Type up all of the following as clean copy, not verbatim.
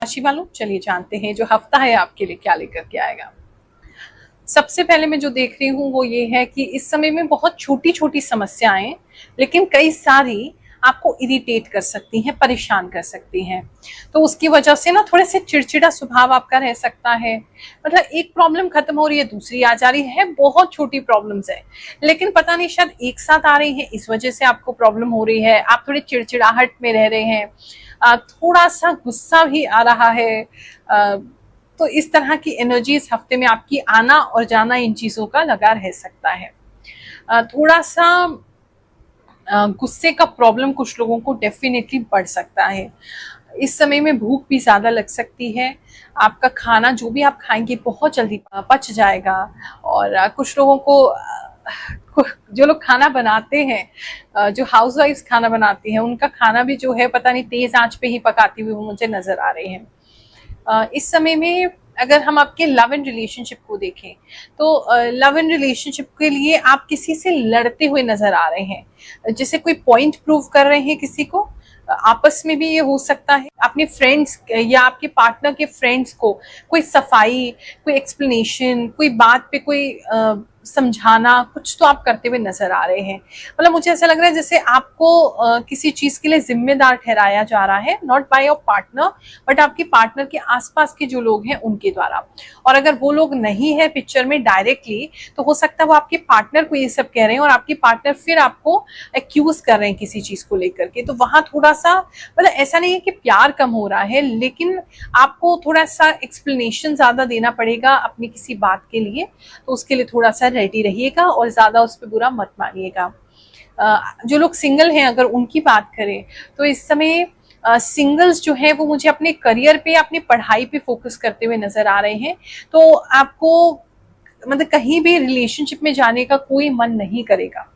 राशि वालों, चलिए जानते हैं जो हफ्ता है आपके लिए क्या लेकर के आएगा। सबसे पहले मैं जो देख रही हूँ वो ये है कि इस समय में बहुत छोटी छोटी समस्याएं, लेकिन कई सारी आपको इरिटेट कर सकती हैं, परेशान कर सकती हैं। तो उसकी वजह से ना थोड़े से चिड़चिड़ा स्वभाव आपका रह सकता है। मतलब एक प्रॉब्लम खत्म हो रही है, दूसरी आ जा रही है। बहुत छोटी प्रॉब्लम्स है, लेकिन पता नहीं शायद एक साथ आ रही है, इस वजह से आपको प्रॉब्लम हो रही है। आप थोड़ी चिड़चिड़ाहट में रह रहे हैं, थोड़ा सा गुस्सा भी आ रहा है। तो इस तरह की एनर्जी इस हफ्ते में आपकी आना और जाना इन चीजों का लगा रह सकता है। थोड़ा सा गुस्से का प्रॉब्लम कुछ लोगों को डेफिनेटली बढ़ सकता है। इस समय में भूख भी ज्यादा लग सकती है। आपका खाना जो भी आप खाएंगे बहुत जल्दी पच जाएगा। और कुछ लोगों को जो लोग खाना बनाते हैं, जो हाउसवाइफ्स खाना बनाती हैं, उनका खाना भी जो है पता नहीं तेज आंच पे ही पकाती हुई मुझे नजर आ रहे हैं। इस समय में अगर हम आपके लव एंड रिलेशनशिप को देखें तो लव एंड रिलेशनशिप के लिए आप किसी से लड़ते हुए नजर आ रहे हैं, जैसे कोई पॉइंट प्रूव कर रहे हैं किसी को। आपस में भी ये हो सकता है, अपने फ्रेंड्स या आपके पार्टनर के फ्रेंड्स को कोई सफाई, कोई एक्सप्लेनेशन, कोई बात पे कोई समझाना, कुछ तो आप करते हुए नजर आ रहे हैं। मतलब मुझे ऐसा लग रहा है जैसे आपको किसी चीज के लिए जिम्मेदार ठहराया जा रहा है, not by your partner but आपके पार्टनर के आसपास के जो लोग हैं उनके द्वारा। और अगर वो लोग नहीं है पिक्चर में डायरेक्टली, तो हो सकता है वो आपके पार्टनर को ये सब कह रहे हैं और आपके पार्टनर फिर आपको एक्यूज कर रहे हैं किसी चीज को लेकर के। तो वहां थोड़ा सा, मतलब ऐसा नहीं है कि प्यार कम हो रहा है, लेकिन आपको थोड़ा सा एक्सप्लेनेशन ज्यादा देना पड़ेगा अपनी किसी बात के लिए। तो उसके लिए थोड़ा सा रेडी रहिएगा और ज्यादा उस पर बुरा मत मानिएगा। जो लोग सिंगल हैं अगर उनकी बात करें तो इस समय सिंगल्स जो है वो मुझे अपने करियर पे, अपनी पढ़ाई पे फोकस करते हुए नजर आ रहे हैं। तो आपको मतलब कहीं भी रिलेशनशिप में जाने का कोई मन नहीं करेगा।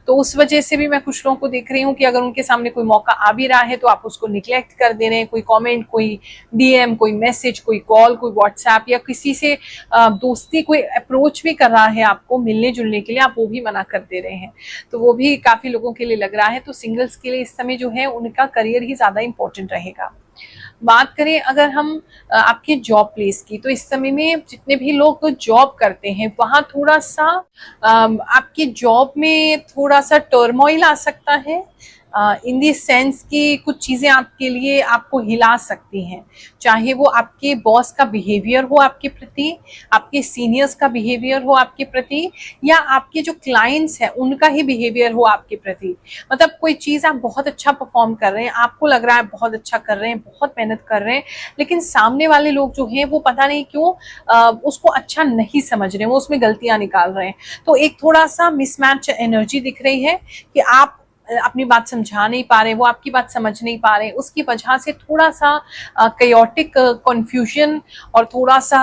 तो उस वजह से भी मैं कुछ लोगों को देख रही हूँ कि अगर उनके सामने कोई मौका आ भी रहा है तो आप उसको निग्लेक्ट कर दे रहे हैं। कोई कमेंट, कोई डीएम, कोई मैसेज, कोई कॉल, कोई व्हाट्सएप या किसी से दोस्ती, कोई अप्रोच भी कर रहा है आपको मिलने जुलने के लिए, आप वो भी मना कर दे रहे हैं। तो वो भी काफी लोगों के लिए लग रहा है। तो सिंगल्स के लिए इस समय जो है उनका करियर ही ज्यादा इंपॉर्टेंट रहेगा। बात करें अगर हम आपके जॉब प्लेस की, तो इस समय में जितने भी लोग जॉब करते हैं वहां थोड़ा सा आपकी जॉब में थोड़ा सा टर्मोइल आ सकता है। इन दी सेंस की कुछ चीजें आपके लिए आपको हिला सकती हैं, चाहे वो आपके बॉस का बिहेवियर हो आपके प्रति, आपके सीनियर्स का बिहेवियर हो आपके प्रति, या आपके जो क्लाइंट्स हैं उनका ही बिहेवियर हो आपके प्रति। मतलब कोई चीज आप बहुत अच्छा परफॉर्म कर रहे हैं, आपको लग रहा है बहुत अच्छा कर रहे हैं, बहुत मेहनत कर रहे हैं, लेकिन सामने वाले लोग जो हैं वो पता नहीं क्यों उसको अच्छा नहीं समझ रहे हैं, वो उसमें गलतियां निकाल रहे हैं। तो एक थोड़ा सा मिसमैच एनर्जी दिख रही है कि आप अपनी बात समझा नहीं पा रहे, वो आपकी बात समझ नहीं पा रहे। उसकी वजह से थोड़ा सा कयोटिक कंफ्यूजन और थोड़ा सा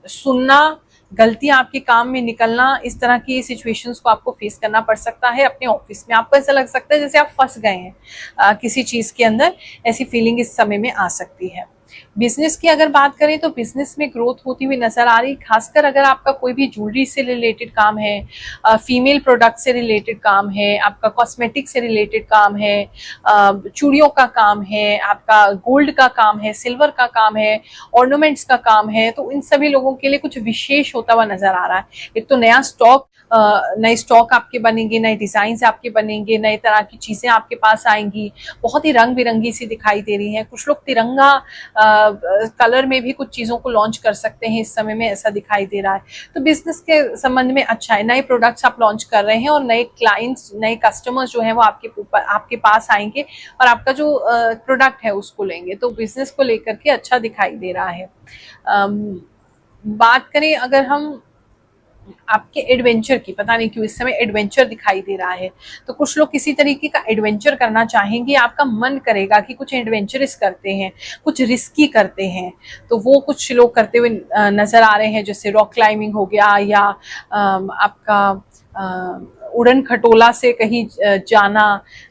सुनना, गलतियां आपके काम में निकलना, इस तरह की सिचुएशंस को आपको फेस करना पड़ सकता है अपने ऑफिस में। आपको ऐसा लग सकता है जैसे आप फंस गए हैं किसी चीज के अंदर, ऐसी फीलिंग इस समय में आ सकती है। बिजनेस की अगर बात करें तो बिजनेस में ग्रोथ होती हुई नजर आ रही, खासकर अगर आपका कोई भी ज्वेलरी से रिलेटेड काम है, फीमेल प्रोडक्ट से रिलेटेड काम है, आपका कॉस्मेटिक से रिलेटेड काम है, चूड़ियों का काम है, आपका गोल्ड का काम है, सिल्वर का काम है, ऑर्नामेंट्स का काम है। तो इन सभी लोगों के लिए कुछ विशेष होता हुआ नजर आ रहा है। एक तो नए स्टॉक आपके बनेंगे, नए डिजाइन आपके बनेंगे, नए तरह की चीजें आपके पास आएंगी, बहुत ही रंग बिरंगी सी दिखाई दे रही हैं। कुछ लोग तिरंगा कलर में भी कुछ चीजों को लॉन्च कर सकते हैं इस समय में, ऐसा दिखाई दे रहा है। तो बिजनेस के संबंध में अच्छा है, नए प्रोडक्ट्स आप लॉन्च कर रहे हैं और नए क्लाइंट्स, नए कस्टमर्स जो हैं वो आपके पास आएंगे और आपका जो प्रोडक्ट है उसको लेंगे। तो बिजनेस को लेकर के अच्छा दिखाई दे रहा है। बात करें अगर हम आपके एडवेंचर की, पता नहीं क्यों इस समय एडवेंचर दिखाई दे रहा है। तो कुछ लोग किसी तरीके का एडवेंचर करना चाहेंगे, आपका मन करेगा कि कुछ एडवेंचरस करते हैं, कुछ रिस्की करते हैं। तो वो कुछ लोग करते हुए नजर आ रहे हैं, जैसे रॉक क्लाइंबिंग हो गया, या आपका उड़न खटोला से कहीं जाना,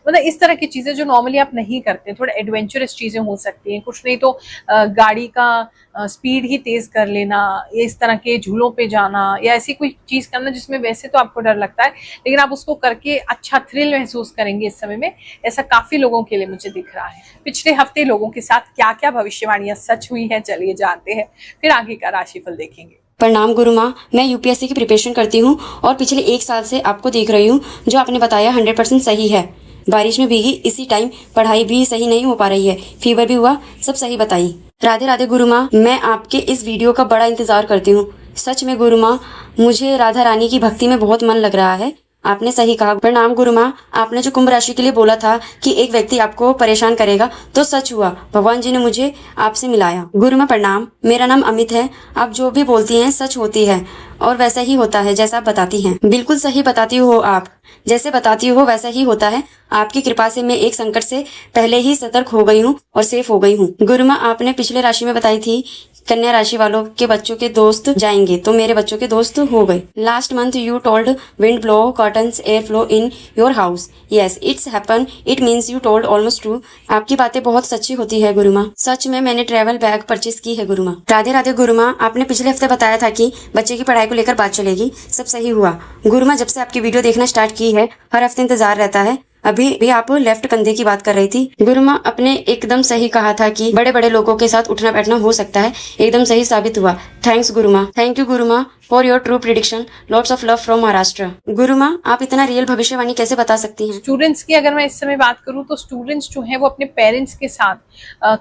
मतलब इस तरह की चीजें जो नॉर्मली आप नहीं करते, थोड़ा एडवेंचरस चीजें हो सकती हैं। कुछ नहीं तो गाड़ी का स्पीड ही तेज कर लेना, या इस तरह के झूलों पे जाना, या ऐसी कोई चीज करना जिसमें वैसे तो आपको डर लगता है लेकिन आप उसको करके अच्छा थ्रिल महसूस करेंगे इस समय में। ऐसा काफी लोगों के लिए मुझे दिख रहा है। पिछले हफ्ते लोगों के साथ क्या क्या भविष्यवाणियां सच हुई हैं, चलिए जानते हैं, फिर आगे का राशिफल देखेंगे। प्रणाम गुरु माँ, मैं यूपीएससी की प्रिपरेशन करती हूँ और पिछले 1 साल से आपको देख रही हूँ। जो आपने बताया 100% सही है। बारिश में भीगी, इसी टाइम पढ़ाई भी सही नहीं हो पा रही है, फीवर भी हुआ, सब सही बताई। राधे राधे गुरु माँ, मैं आपके इस वीडियो का बड़ा इंतजार करती हूँ। सच में गुरु माँ, मुझे राधा रानी की भक्ति में बहुत मन लग रहा है। आपने सही कहा। प्रणाम गुरु माँ, आपने जो कुंभ राशि के लिए बोला था कि एक व्यक्ति आपको परेशान करेगा, तो सच हुआ। भगवान जी ने मुझे आपसे मिलाया। गुरु माँ प्रणाम, मेरा नाम अमित है। आप जो भी बोलती हैं सच होती है और वैसा ही होता है जैसा आप बताती हैं। बिल्कुल सही बताती हो आप, जैसे बताती हो वैसा ही होता है। आपकी कृपा से मैं एक संकट से पहले ही सतर्क हो गई हूँ और सेफ हो गई हूँ। गुरु माँ, आपने पिछले राशि में बताई थी कन्या राशि वालों के बच्चों के दोस्त जाएंगे, तो मेरे बच्चों के दोस्त हो गए। Last month you told wind blow curtains air flow in your house. Yes, it's happen, it means you told almost true. आपकी बातें बहुत सच्ची होती है गुरु माँ। सच में मैंने ट्रैवल बैग परचेज की है गुरु माँ। राधे राधे गुरु माँ, आपने पिछले हफ्ते बताया था कि बच्चे की पढ़ाई को लेकर बात चलेगी, सब सही हुआ। गुरु माँ, जब से आपकी वीडियो देखना स्टार्ट की है, हर हफ्ते इंतजार रहता है। अभी भी आप लेफ्ट कंधे की बात कर रही थी। गुरु माँ, आपने एकदम सही कहा था कि बड़े बड़े लोगों के साथ उठना बैठना हो सकता है, एकदम सही साबित हुआ। थैंक्स गुरु माँ। थैंक यू गुरु माँ for your true prediction. Lots of love from Maharashtra. गुरु माँ, आप इतना रियल भविष्यवाणी कैसे बता सकती हैं? स्टूडेंट्स की अगर मैं इस समय बात करूं तो स्टूडेंट्स जो हैं वो अपने पेरेंट्स के साथ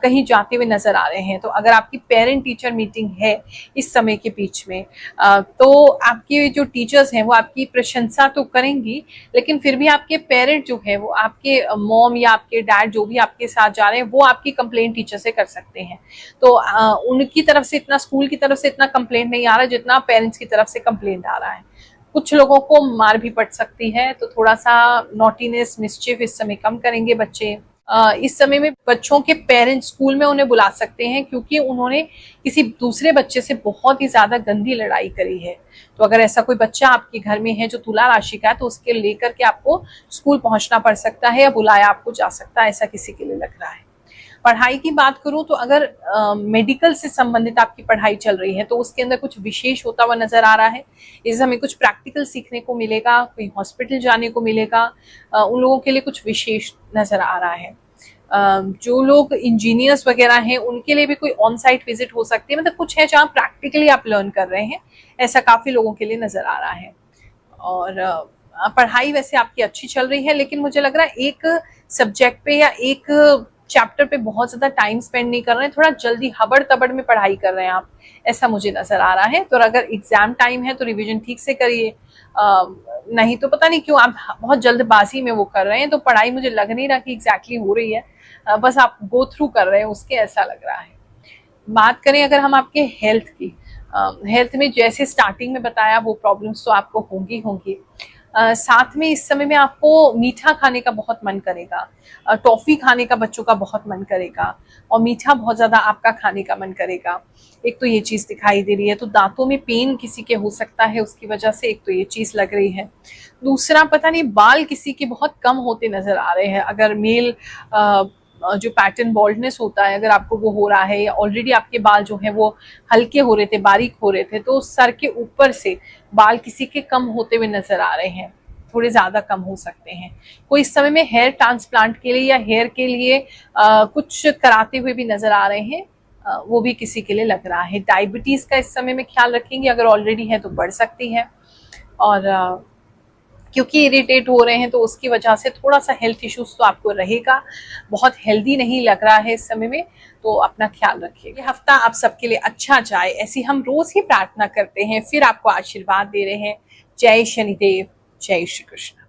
कहीं जाते हुए नजर आ रहे हैं। तो अगर आपकी पेरेंट टीचर मीटिंग है इस समय के बीच में, तो आपके जो टीचर्स हैं वो आपकी प्रशंसा तो करेंगी, लेकिन फिर भी आपके पेरेंट जो है वो आपके मॉम या आपके डैड जो भी आपके साथ जा रहे हैं वो आपकी कंप्लेंट टीचर से कर सकते हैं। तो उनकी तरफ से इतना, स्कूल की तरफ से इतना कंप्लेंट नहीं आ रहा जितना पेरेंट्स की तरफ से कंप्लेंट आ रहा है। कुछ लोगों को मार भी पड़ सकती है, तो थोड़ा सा नॉटीनेस, मिस्चिफ इस समय कम करेंगे बच्चे। इस समय में बच्चों के पेरेंट्स स्कूल में उन्हें बुला सकते हैं क्योंकि उन्होंने किसी दूसरे बच्चे से बहुत ही ज्यादा गंदी लड़ाई करी है। तो अगर ऐसा कोई बच्चा आपके घर में है जो तुला राशि का है, तो उसके लेकर के आपको स्कूल पहुंचना पड़ सकता है या बुलाया आपको जा सकता है, ऐसा किसी के लिए लग रहा है। पढ़ाई की बात करूं तो अगर मेडिकल से संबंधित आपकी पढ़ाई चल रही है तो उसके अंदर कुछ विशेष होता हुआ नजर आ रहा है। इससे हमें कुछ प्रैक्टिकल सीखने को मिलेगा, कोई हॉस्पिटल जाने को मिलेगा, उन लोगों के लिए कुछ विशेष नजर आ रहा है। जो लोग इंजीनियर्स वगैरह हैं उनके लिए भी कोई ऑन साइट विजिट हो सकती है, मतलब कुछ है जहाँ प्रैक्टिकली आप लर्न कर रहे हैं, ऐसा काफी लोगों के लिए नजर आ रहा है। और पढ़ाई वैसे आपकी अच्छी चल रही है, लेकिन मुझे लग रहा है एक सब्जेक्ट पे या एक चैप्टर पे बहुत ज्यादा टाइम स्पेंड नहीं कर रहे हैं, थोड़ा जल्दी हबड़ तबड़ में पढ़ाई कर रहे हैं आप, ऐसा मुझे नजर आ रहा है। तो अगर एग्जाम टाइम है तो रिवीजन ठीक से करिए, नहीं तो पता नहीं क्यों आप बहुत जल्दबाजी में वो कर रहे हैं, तो पढ़ाई मुझे लग नहीं रहा कि एग्जैक्टली हो रही है, बस आप गो थ्रू कर रहे हैं उसके, ऐसा लग रहा है। बात करें अगर हम आपके हेल्थ की, हेल्थ में जैसे स्टार्टिंग में बताया वो प्रॉब्लम्स तो आपको होंगी। साथ में इस समय में आपको मीठा खाने का बहुत मन करेगा, टॉफी खाने का बच्चों का बहुत मन करेगा, और मीठा बहुत ज्यादा आपका खाने का मन करेगा। एक तो ये चीज दिखाई दे रही है। तो दांतों में पेन किसी के हो सकता है उसकी वजह से, एक तो ये चीज लग रही है। दूसरा, पता नहीं बाल किसी के बहुत कम होते नजर आ रहे हैं। अगर मेल जो पैटर्न बॉल्डनेस होता है, अगर आपको वो हो रहा है, या ऑलरेडी आपके बाल जो है वो हल्के हो रहे थे, बारीक हो रहे थे, तो सर के ऊपर से बाल किसी के कम होते हुए नजर आ रहे हैं, थोड़े ज्यादा कम हो सकते हैं। कोई इस समय में हेयर ट्रांसप्लांट के लिए या हेयर के लिए कुछ कराते हुए भी नजर आ रहे हैं, वो भी किसी के लिए लग रहा है। डायबिटीज का इस समय में ख्याल रखेंगे, अगर ऑलरेडी है तो बढ़ सकती है, और क्योंकि इरिटेट हो रहे हैं तो उसकी वजह से थोड़ा सा हेल्थ इश्यूज तो आपको रहेगा। बहुत हेल्दी नहीं लग रहा है इस समय में, तो अपना ख्याल रखिए। ये हफ्ता आप सबके लिए अच्छा जाए, ऐसी हम रोज ही प्रार्थना करते हैं, फिर आपको आशीर्वाद दे रहे हैं। जय शनिदेव, जय श्री कृष्ण।